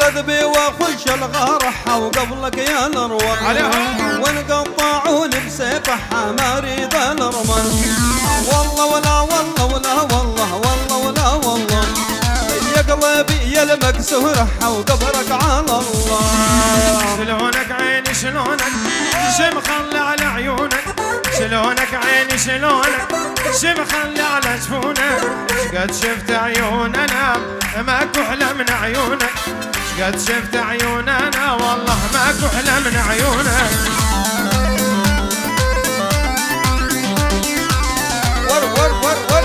ذبي واخش الغرحة وقبلك يا الأروح ونقطعون بسيفها ما اريد الرمل. والله ولا والله ولا والله والله ولا والله يا قلبي يا المكسورة وقبرك على الله. شلونك عيني شلونك شمخلي على عيونك، شلونك عيني شلونك شمخلي على جفونك. شقد شفت عيوننا ماكو احلى من عيونك، شقد شفت عيوننا والله ماكو احلى من عيونك. ور ور ور ور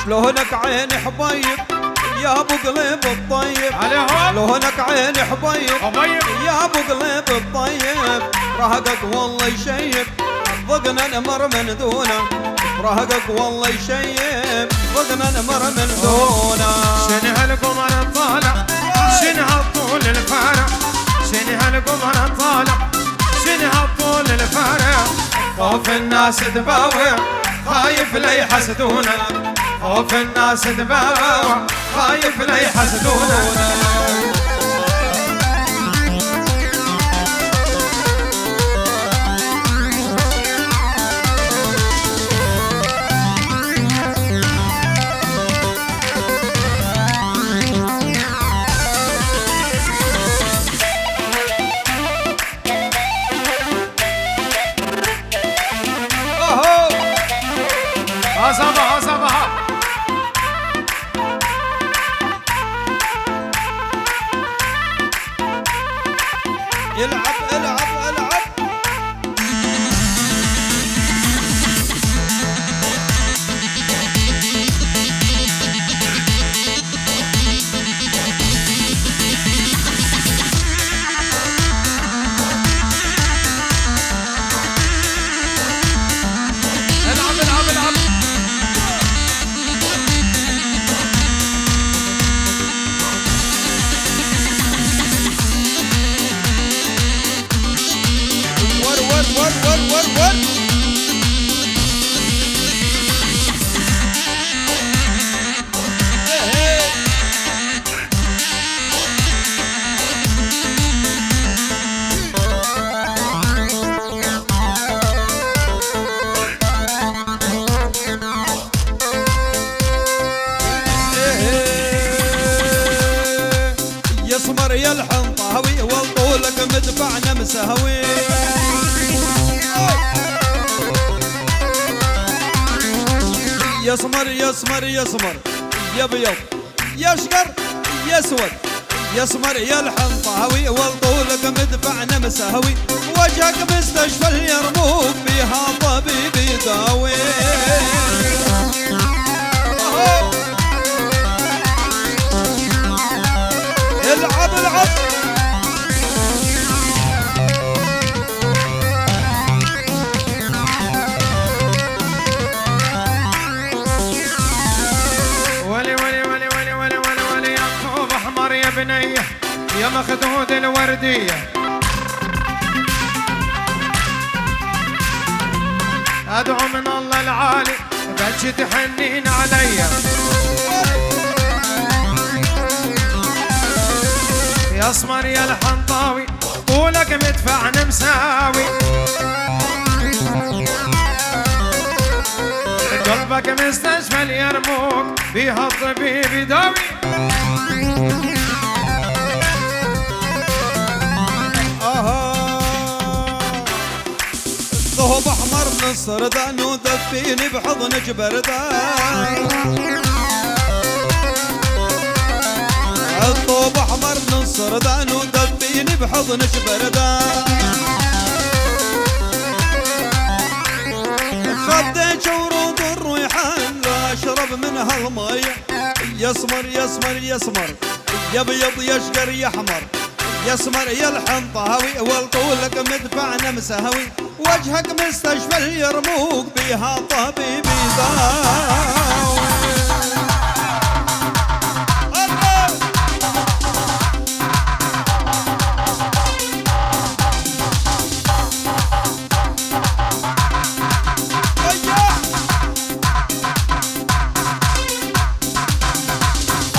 شلونك عيني حبيب يا ابو قلب الطيب، شلونك عيني حبيب يا ابو قلب الطيب. رهقك والله يشيب ضقنا نمر من دونه، رهقك والله يشيب ضقنا نمر من دونه. شنو هالقمر الطالع شنو هالطول الفارع، شنو هالقمر الطالع شنو هالطول الفارع. خوف الناس تباوع خايف لا يحسدونا، خوف الناس تباوع خايف لا يحسدونا. صباح صباح يلعب العب العب يسمر يا الحنطاوي والطولك مدفعنا مسهوي. يسمر يسمر يسمر يا بيض يشقر يسود، يسمر يا الحنطاوي والطولك مدفعنا مسهوي. وجهك مستشفى اليرموك بها طبيب يداوي. العب العب ولي ولي ولي ولي ولي ولي ولي يا طوب احمر يا بنيه يا مخدود الورديه. ادعو من الله العالي بلش تحنين عليا. يا اسمر يا الحنطاوي طولك مدفعنا مساوي. قلبك مستشفى اليرموك بيها الطبيب يداوي. ثوب احمر من السردان ودفيني بحضنك بردان. الثوب احمر من السردان ودفيني بحضنك بردان. خديت ورود الريحان لا اشرب من هالمية. يسمر يسمر يسمر يا بيض يشقر يحمر، يسمر يا الحنطاوي والطولك مدفعنا مسهوي. وجهك مستشفى اليرموك بها طبيب يداوي.